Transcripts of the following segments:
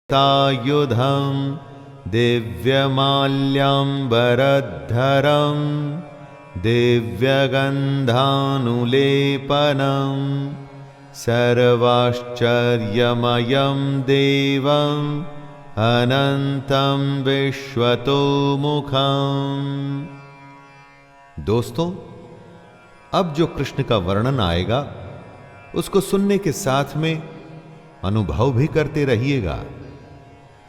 सायुधं दिव्यमाल्याम्बरधरं दिव्यगन्धानुलेपनं सर्वाश्चर्यमयं देवम् अनंतं विश्वतोमुखम्। दोस्तों, अब जो कृष्ण का वर्णन आएगा उसको सुनने के साथ में अनुभव भी करते रहिएगा।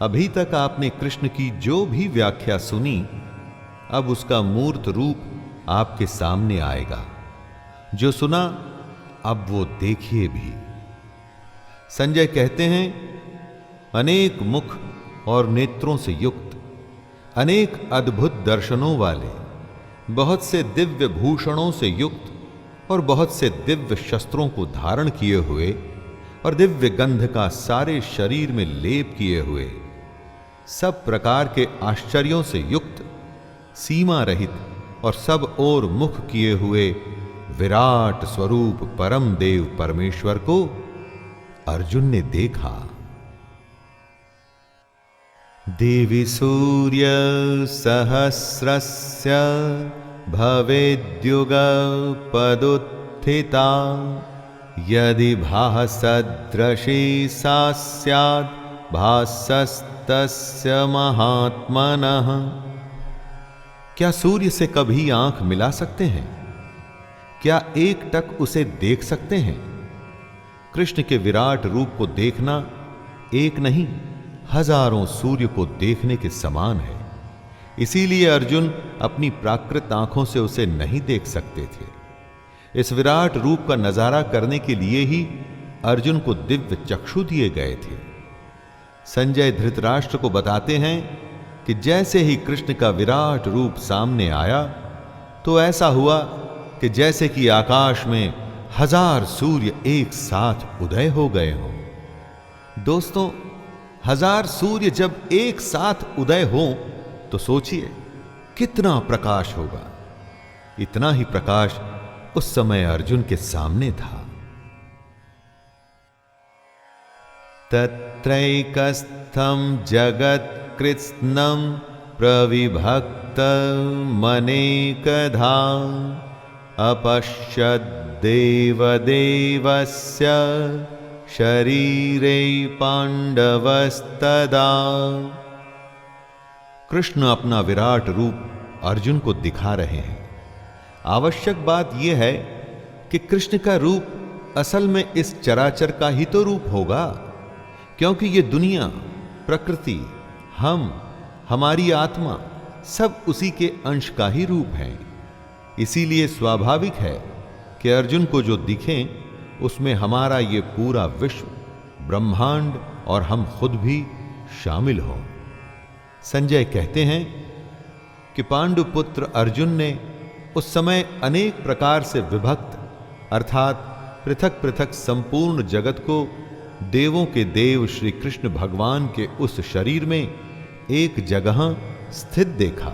अभी तक आपने कृष्ण की जो भी व्याख्या सुनी, अब उसका मूर्त रूप आपके सामने आएगा। जो सुना अब वो देखिए भी। संजय कहते हैं, अनेक मुख और नेत्रों से युक्त, अनेक अद्भुत दर्शनों वाले, बहुत से दिव्य भूषणों से युक्त और बहुत से दिव्य शस्त्रों को धारण किए हुए और दिव्य गंध का सारे शरीर में लेप किए हुए, सब प्रकार के आश्चर्यों से युक्त, सीमा रहित और सब ओर मुख किए हुए विराट स्वरूप परम देव परमेश्वर को अर्जुन ने देखा। देवी सूर्य सहस्रस्य भवेद्युगपदुत्थिता यदि भासदृशी सा स्यात् भासस्तस्य महात्मनः। क्या सूर्य से कभी आंख मिला सकते हैं? क्या एक टक उसे देख सकते हैं? कृष्ण के विराट रूप को देखना एक नहीं, हजारों सूर्य को देखने के समान है। इसीलिए अर्जुन अपनी प्राकृत आंखों से उसे नहीं देख सकते थे। इस विराट रूप का नजारा करने के लिए ही अर्जुन को दिव्य चक्षु दिए गए थे। संजय धृतराष्ट्र को बताते हैं कि जैसे ही कृष्ण का विराट रूप सामने आया तो ऐसा हुआ कि जैसे कि आकाश में हजार सूर्य एक साथ उदय हो गए हों। दोस्तों, हजार सूर्य जब एक साथ उदय हो तो सोचिए कितना प्रकाश होगा। इतना ही प्रकाश उस समय अर्जुन के सामने था। तत्रैकस्थं जगत्कृत्स्नं प्रविभक्तमनेकधा अपश्यद्देवदेवस्य शरीरे पांडवस्तदा। कृष्ण अपना विराट रूप अर्जुन को दिखा रहे हैं। आवश्यक बात यह है कि कृष्ण का रूप असल में इस चराचर का ही तो रूप होगा, क्योंकि ये दुनिया, प्रकृति, हमारी आत्मा सब उसी के अंश का ही रूप है। इसीलिए स्वाभाविक है कि अर्जुन को जो दिखें उसमें हमारा ये पूरा विश्व, ब्रह्मांड और हम खुद भी शामिल हों। संजय कहते हैं कि पांडुपुत्र अर्जुन ने उस समय अनेक प्रकार से विभक्त अर्थात पृथक पृथक संपूर्ण जगत को देवों के देव श्री कृष्ण भगवान के उस शरीर में एक जगह स्थित देखा।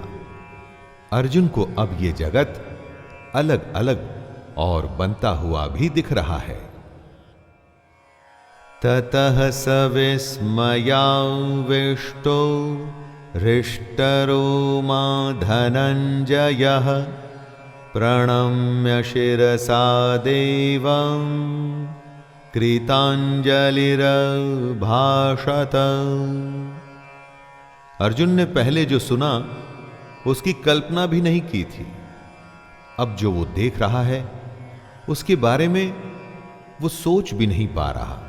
अर्जुन को अब ये जगत अलग अलग और बनता हुआ भी दिख रहा है। ततः स विस्मयाविष्टो हृष्टरो मा धनंजयः प्रणम्य शिरसा देवं कृतांजलिर्भाषत। अर्जुन ने पहले जो सुना उसकी कल्पना भी नहीं की थी। अब जो वो देख रहा है उसके बारे में वो सोच भी नहीं पा रहा।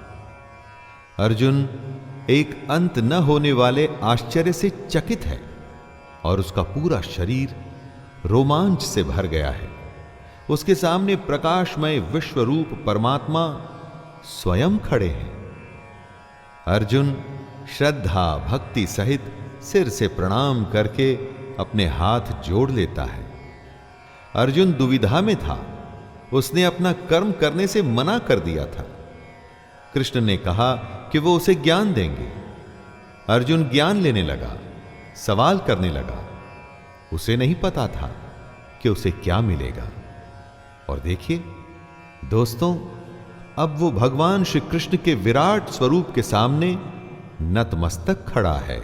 अर्जुन एक अंत न होने वाले आश्चर्य से चकित है और उसका पूरा शरीर रोमांच से भर गया है। उसके सामने प्रकाशमय विश्वरूप परमात्मा स्वयं खड़े हैं। अर्जुन श्रद्धा भक्ति सहित सिर से प्रणाम करके अपने हाथ जोड़ लेता है। अर्जुन दुविधा में था। उसने अपना कर्म करने से मना कर दिया था। कृष्ण ने कहा कि वो उसे ज्ञान देंगे। अर्जुन ज्ञान लेने लगा, सवाल करने लगा। उसे नहीं पता था कि उसे क्या मिलेगा। और देखिए दोस्तों, अब वो भगवान श्री कृष्ण के विराट स्वरूप के सामने नतमस्तक खड़ा है।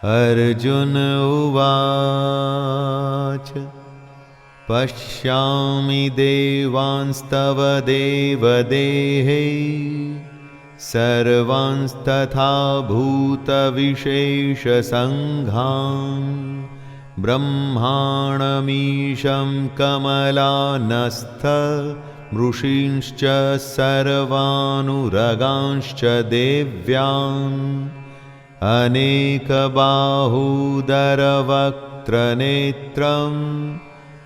अर्जुन उवाच पश्यामि देवांस्तव देवदेहे सर्वांस्तथा भूतविशेषसङ्घान् ब्रह्माणमीशं कमलानस्थ ऋषींश्च सर्वानुरगांश्च देव्यान् अनेकबाहूदरवक्त्रनेत्रं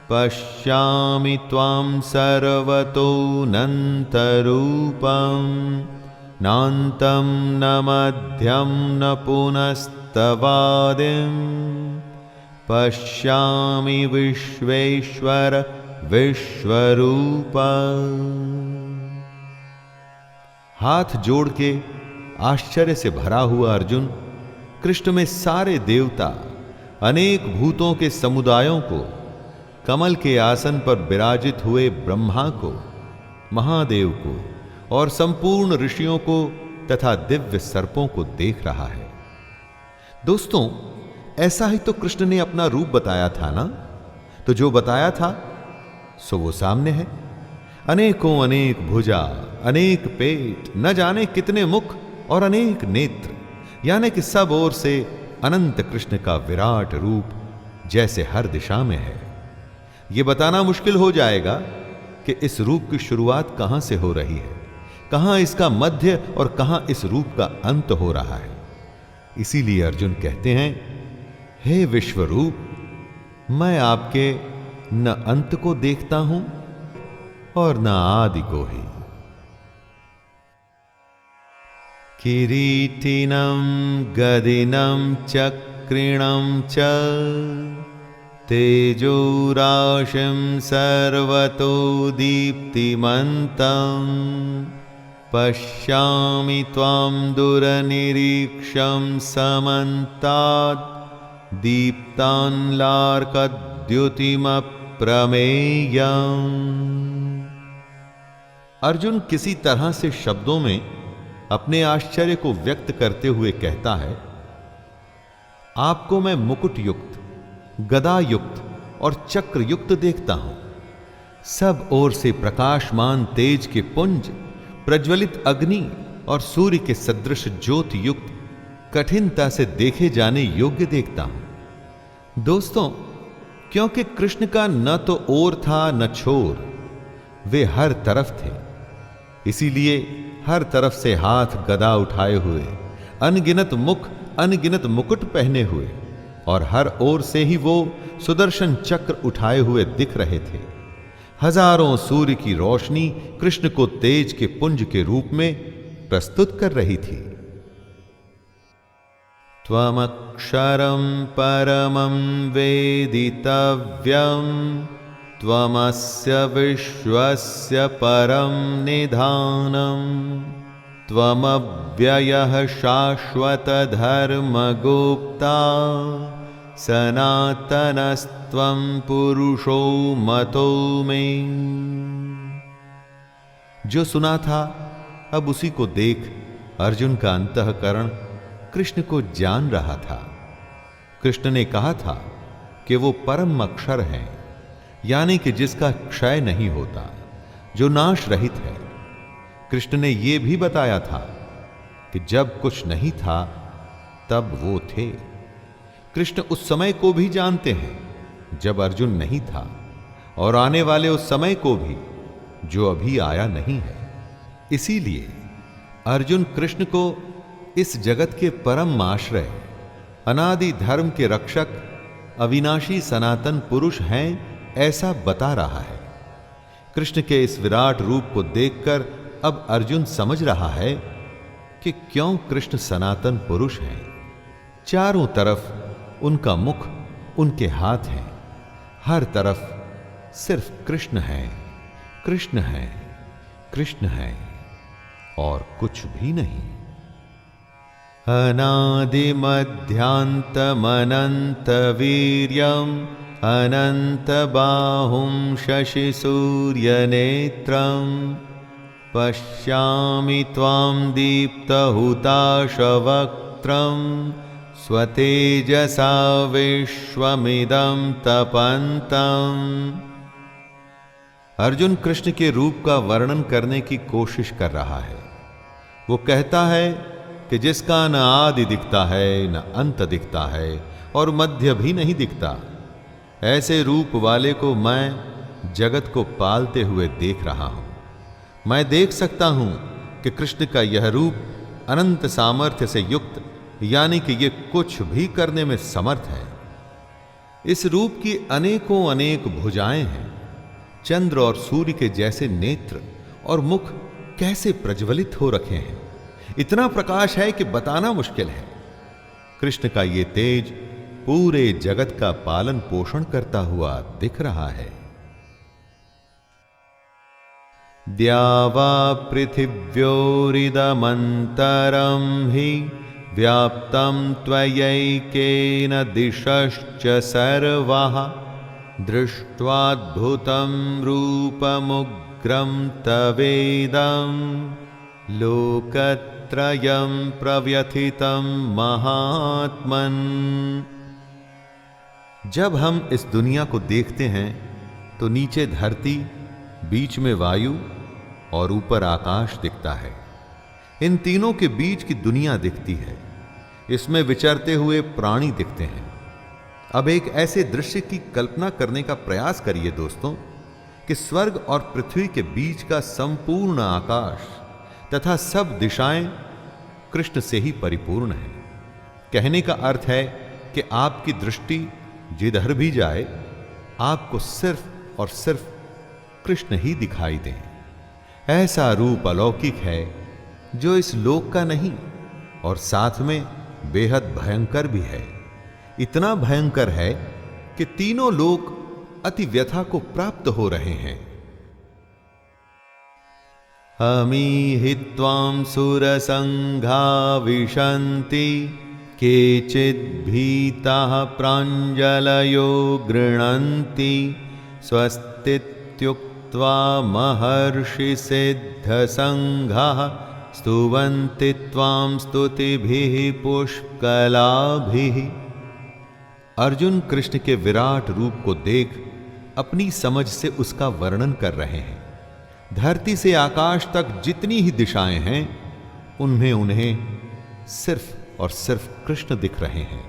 पश्यामि त्वां सर्वतोऽनन्तरूपं नान्तं न मध्यं न पुनस्तवादिं पश्यामि विश्वेश्वर विश्वरूप। हाथ जोड़ के आश्चर्य से भरा हुआ अर्जुन कृष्ण में सारे देवता, अनेक भूतों के समुदायों को, कमल के आसन पर विराजित हुए ब्रह्मा को, महादेव को और संपूर्ण ऋषियों को तथा दिव्य सर्पों को देख रहा है। दोस्तों, ऐसा ही तो कृष्ण ने अपना रूप बताया था ना? तो जो बताया था सो वो सामने है। अनेकों अनेक भुजा, अनेक पेट, न जाने कितने मुख और अनेक नेत्र, यानी कि सब ओर से अनंत कृष्ण का विराट रूप जैसे हर दिशा में है। यह बताना मुश्किल हो जाएगा कि इस रूप की शुरुआत कहां से हो रही है, कहां इसका मध्य और कहां इस रूप का अंत हो रहा है। इसीलिए अर्जुन कहते हैं, हे विश्वरूप, मैं आपके न अंत को देखता हूं और न आदि को ही। किरीटिनं गदिनं चक्रिणं च तेजोराशिं सर्वतो दीप्तिमन्तं पश्यामि त्वां दुरनिरीक्षं समन्तात् दीप्तान्लार्कद्युतिमप्रमेयम्। अर्जुन किसी तरह से शब्दों में अपने आश्चर्य को व्यक्त करते हुए कहता है, आपको मैं मुकुट युक्त, गदा युक्त और चक्र युक्त देखता हूं। सब ओर से प्रकाशमान तेज के पुंज, प्रज्वलित अग्नि और सूर्य के सदृश ज्योति युक्त, कठिनता से देखे जाने योग्य देखता हूं। दोस्तों, क्योंकि कृष्ण का न तो ओर था न छोर, वे हर तरफ थे, इसीलिए हर तरफ से हाथ गदा उठाए हुए, अनगिनत मुख, अनगिनत मुकुट पहने हुए और हर ओर से ही वो सुदर्शन चक्र उठाए हुए दिख रहे थे। हजारों सूर्य की रोशनी कृष्ण को तेज के पुंज के रूप में प्रस्तुत कर रही थी। त्वमक्षरं परमं वेदितव्यं त्वमस्य विश्वस्य परं निधानं त्वमव्ययः शाश्वतधर्मगुप्ता सनातनस्त्वं पुरुषो मतो मे। जो सुना था अब उसी को देख अर्जुन का अंतःकरण कृष्ण को जान रहा था। कृष्ण ने कहा था कि वो परम अक्षर है, यानी कि जिसका क्षय नहीं होता, जो नाश रहित है। कृष्ण ने यह भी बताया था कि जब कुछ नहीं था तब वो थे। कृष्ण उस समय को भी जानते हैं जब अर्जुन नहीं था, और आने वाले उस समय को भी जो अभी आया नहीं है। इसीलिए अर्जुन कृष्ण को इस जगत के परम आश्रय, अनादि धर्म के रक्षक, अविनाशी सनातन पुरुष हैं ऐसा बता रहा है। कृष्ण के इस विराट रूप को देखकर अब अर्जुन समझ रहा है कि क्यों कृष्ण सनातन पुरुष हैं। चारों तरफ उनका मुख, उनके हाथ हैं, हर तरफ सिर्फ कृष्ण है, कृष्ण है, कृष्ण है और कुछ भी नहीं। अनादिमध्यान्तमनंत वीर्यम् अनंत बाहुं शशि सूर्य नेत्रं पश्यामि त्वां दीप्तहुताशवक्त्रं स्वतेजसा विश्वमिदं तपन्तम्। अर्जुन कृष्ण के रूप का वर्णन करने की कोशिश कर रहा है। वो कहता है कि जिसका न आदि दिखता है न अंत दिखता है और मध्य भी नहीं दिखता, ऐसे रूप वाले को मैं जगत को पालते हुए देख रहा हूं। मैं देख सकता हूं कि कृष्ण का यह रूप अनंत सामर्थ्य से युक्त, यानी कि ये कुछ भी करने में समर्थ है। इस रूप की अनेकों अनेक भुजाएं हैं। चंद्र और सूर्य के जैसे नेत्र और मुख कैसे प्रज्वलित हो रखे हैं। इतना प्रकाश है कि बताना मुश्किल है। कृष्ण का ये तेज पूरे जगत का पालन पोषण करता हुआ दिख रहा है। द्यावा पृथिव्योरिदमन्तरं हि व्याप्तं त्वयैकेन दिशश्च सर्वाः दृष्ट्वाद्भुतं रूपमुग्रं तवेदं लोकत्रयं प्रव्यथितं महात्मन्। जब हम इस दुनिया को देखते हैं तो नीचे धरती, बीच में वायु और ऊपर आकाश दिखता है। इन तीनों के बीच की दुनिया दिखती है। इसमें विचरते हुए प्राणी दिखते हैं। अब एक ऐसे दृश्य की कल्पना करने का प्रयास करिए दोस्तों कि स्वर्ग और पृथ्वी के बीच का संपूर्ण आकाश तथा सब दिशाएं कृष्ण से ही परिपूर्ण है। कहने का अर्थ है कि आपकी दृष्टि जिधर भी जाए आपको सिर्फ और सिर्फ कृष्ण ही दिखाई दें। ऐसा रूप अलौकिक है जो इस लोक का नहीं और साथ में बेहद भयंकर भी है। इतना भयंकर है कि तीनों लोक अति व्यथा को प्राप्त हो रहे हैं। अमीहि त्वां सुरसंघा विशन्ति केचिद्भीताः प्राञ्जलयो गृह्णन्ति स्वस्तीत्युक्त्वा महर्षिसिद्धसंघाः स्तुवन्ति त्वां स्तुतिभिः पुष्कलाभिः। अर्जुन कृष्ण के विराट रूप को देख अपनी समझ से उसका वर्णन कर रहे हैं। धरती से आकाश तक जितनी ही दिशाएं हैं उनमें उन्हें सिर्फ और सिर्फ कृष्ण दिख रहे हैं।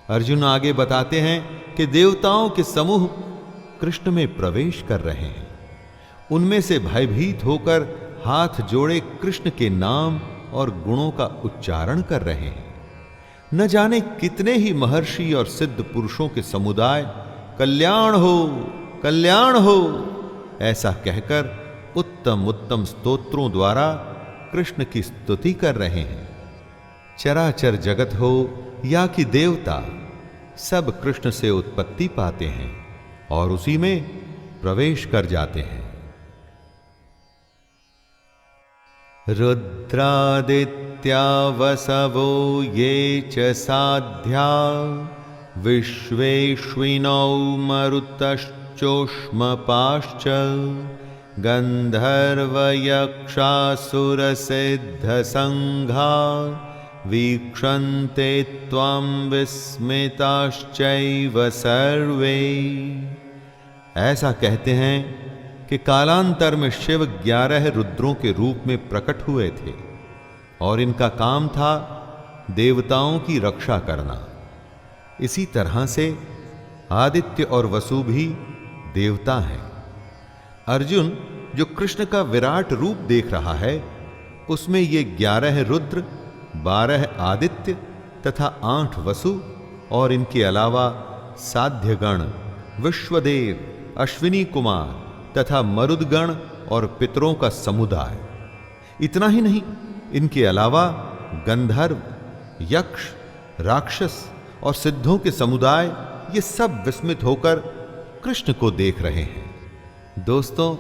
अर्जुन आगे बताते हैं कि देवताओं के समूह कृष्ण में प्रवेश कर रहे हैं। उनमें से भयभीत होकर हाथ जोड़े कृष्ण के नाम और गुणों का उच्चारण कर रहे हैं। न जाने कितने ही महर्षि और सिद्ध पुरुषों के समुदाय कल्याण हो ऐसा कहकर उत्तम उत्तम स्तोत्रों द्वारा कृष्ण की स्तुति कर रहे हैं। चराचर जगत हो या कि देवता, सब कृष्ण से उत्पत्ति पाते हैं और उसी में प्रवेश कर जाते हैं। रुद्रादित्या वसवो ये च साध्या विश्वेश्विनौ मरुतश्चोष्मपाश्च गन्धर्वयक्षासुरसिद्धसंघा वीक्षन्ते त्वां विस्मिताश्चैव सर्वे। ऐसा कहते हैं कि कालांतर में शिव 11 रुद्रों के रूप में प्रकट हुए थे और इनका काम था देवताओं की रक्षा करना। इसी तरह से आदित्य और वसु भी देवता हैं। अर्जुन जो कृष्ण का विराट रूप देख रहा है उसमें ये 11 रुद्र, 12 आदित्य तथा 8 वसु और इनके अलावा साध्यगण, विश्वदेव, अश्विनी कुमार तथा मरुदगण और पितरों का समुदाय। इतना ही नहीं, इनके अलावा गंधर्व, यक्ष, राक्षस और सिद्धों के समुदाय ये सब विस्मित होकर कृष्ण को देख रहे हैं। दोस्तों,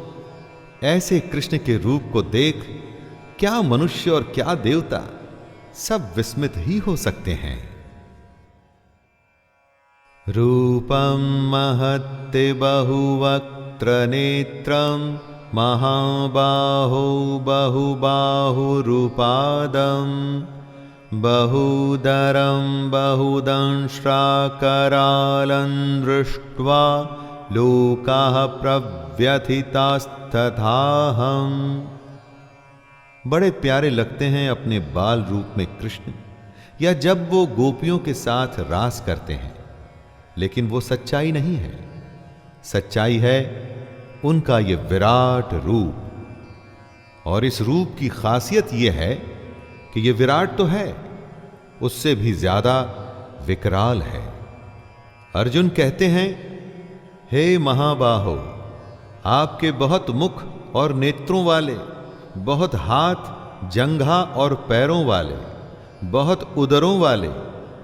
ऐसे कृष्ण के रूप को देख क्या मनुष्य और क्या देवता सब विस्मित ही हो सकते हैं। रूपं महत्ते बहुवक्त्र नेत्रं महाबाहो बहुबाहुरुपादं बहुदरं बहुदंष्ट्राकरालं दृष्ट्वा लोकाः प्रव्यथितास्तथाहम्। बड़े प्यारे लगते हैं अपने बाल रूप में कृष्ण, या जब वो गोपियों के साथ रास करते हैं, लेकिन वो सच्चाई नहीं है। सच्चाई है उनका ये विराट रूप, और इस रूप की खासियत ये है कि ये विराट तो है, उससे भी ज्यादा विकराल है। अर्जुन कहते हैं, हे महाबाहो, आपके बहुत मुख और नेत्रों वाले, बहुत हाथ, जंघा और पैरों वाले, बहुत उदरों वाले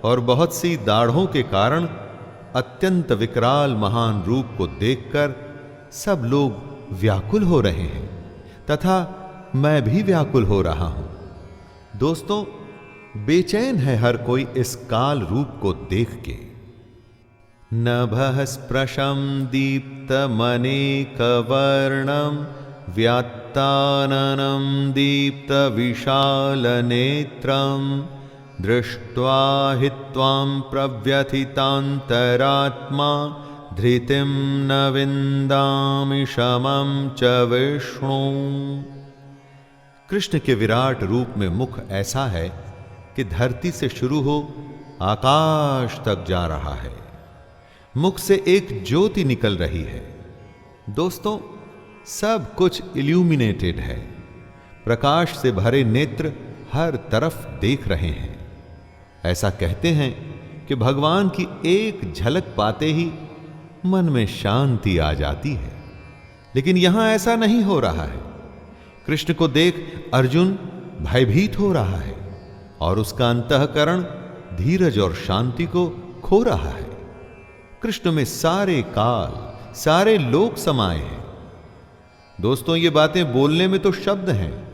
और बहुत सी दाढ़ों के कारण अत्यंत विकराल महान रूप को देखकर सब लोग व्याकुल हो रहे हैं, तथा मैं भी व्याकुल हो रहा हूं। दोस्तों, बेचैन है हर कोई इस काल रूप को देख के। नभः स्पृशं दीप्तमनेकवर्णं व्यात्ताननं दीप्तविशालनेत्रं दृष्ट्वा हि त्वां प्रव्यथितान्तरात्मा धृतिं न विन्दामि शमं च विष्णु। कृष्ण के विराट रूप में मुख ऐसा है कि धरती से शुरू हो आकाश तक जा रहा है। मुख से एक ज्योति निकल रही है। दोस्तों, सब कुछ इल्यूमिनेटेड है। प्रकाश से भरे नेत्र हर तरफ देख रहे हैं। ऐसा कहते हैं कि भगवान की एक झलक पाते ही मन में शांति आ जाती है, लेकिन यहां ऐसा नहीं हो रहा है। कृष्ण को देख अर्जुन भयभीत हो रहा है और उसका अंतःकरण धीरज और शांति को खो रहा है। कृष्ण में सारे काल, सारे लोक समाये हैं। दोस्तों, ये बातें बोलने में तो शब्द हैं,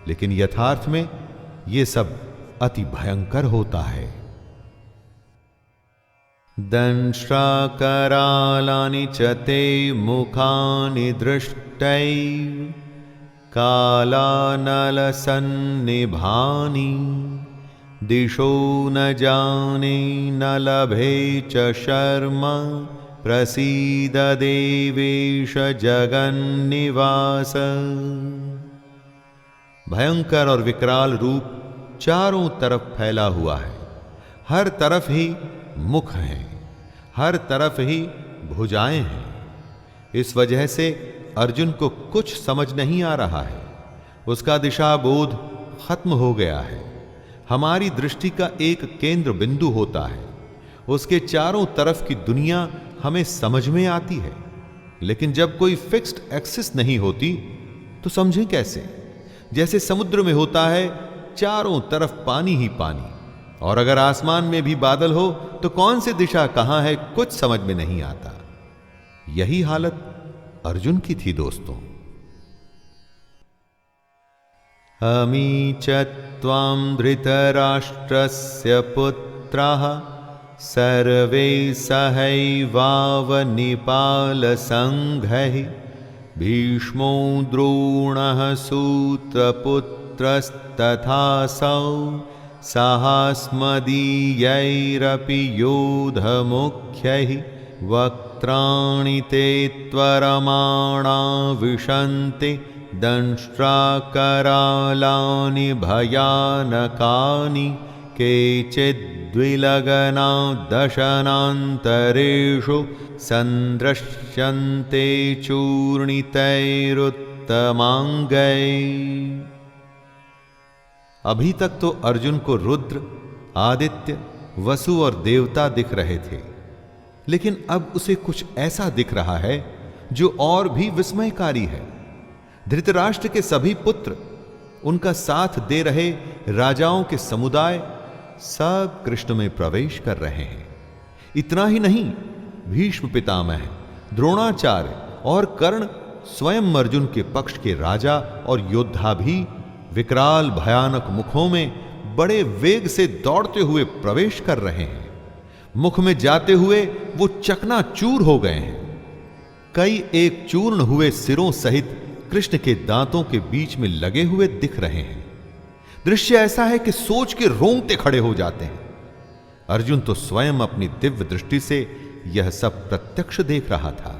लेकिन यथार्थ में ये सब अति भयंकर होता है। दंष्ट्राकरालानि च ते मुखानि दृष्टैव कालानलसन्निभानि दिशो न जाने न लभे च शर्म प्रसीद देवेश जगन्निवास। भयंकर और विकराल रूप चारों तरफ फैला हुआ है। हर तरफ ही मुख हैं, हर तरफ ही भुजाएं हैं। इस वजह से अर्जुन को कुछ समझ नहीं आ रहा है। उसका दिशा बोध खत्म हो गया है। हमारी दृष्टि का एक केंद्र बिंदु होता है, उसके चारों तरफ की दुनिया हमें समझ में आती है, लेकिन जब कोई फिक्स्ड एक्सिस नहीं होती तो समझें कैसे? जैसे समुद्र में होता है चारों तरफ पानी ही पानी, और अगर आसमान में भी बादल हो तो कौन सी दिशा कहां है कुछ समझ में नहीं आता। यही हालत अर्जुन की थी। दोस्तों, अमी च त्वां धृतराष्ट्रस्य पुत्राः सर्वे सहैवावनिपालसङ्घैः भीष्मो द्रोणः सूतपुत्रस्तथासौ साहस्मदीयैरपि योधमुख्यैः वक्त्राणि ते त्वरमाणा विशन्ति दंष्ट्राकरालानि भयानकानि केचिद्विलगना दशनान्तरेषु सन्दृश्यन्ते चूर्णितैरुत्तमाङ्गैः। अभी तक तो अर्जुन को रुद्र, आदित्य, वसु और देवता दिख रहे थे, लेकिन अब उसे कुछ ऐसा दिख रहा है जो और भी विस्मयकारी है। धृतराष्ट्र के सभी पुत्र, उनका साथ दे रहे राजाओं के समुदाय सब कृष्ण में प्रवेश कर रहे हैं। इतना ही नहीं, भीष्म पितामह, द्रोणाचार्य और कर्ण स्वयं अर्जुन के पक्ष के राजा और योद्धा भी विकराल भयानक मुखों में बड़े वेग से दौड़ते हुए प्रवेश कर रहे हैं। मुख में जाते हुए वो चकनाचूर हो गए हैं। कई एक चूर्ण हुए सिरों सहित कृष्ण के दांतों के बीच में लगे हुए दिख रहे हैं। दृश्य ऐसा है कि सोच के रोंगटे खड़े हो जाते हैं। अर्जुन तो स्वयं अपनी दिव्य दृष्टि से यह सब प्रत्यक्ष देख रहा था।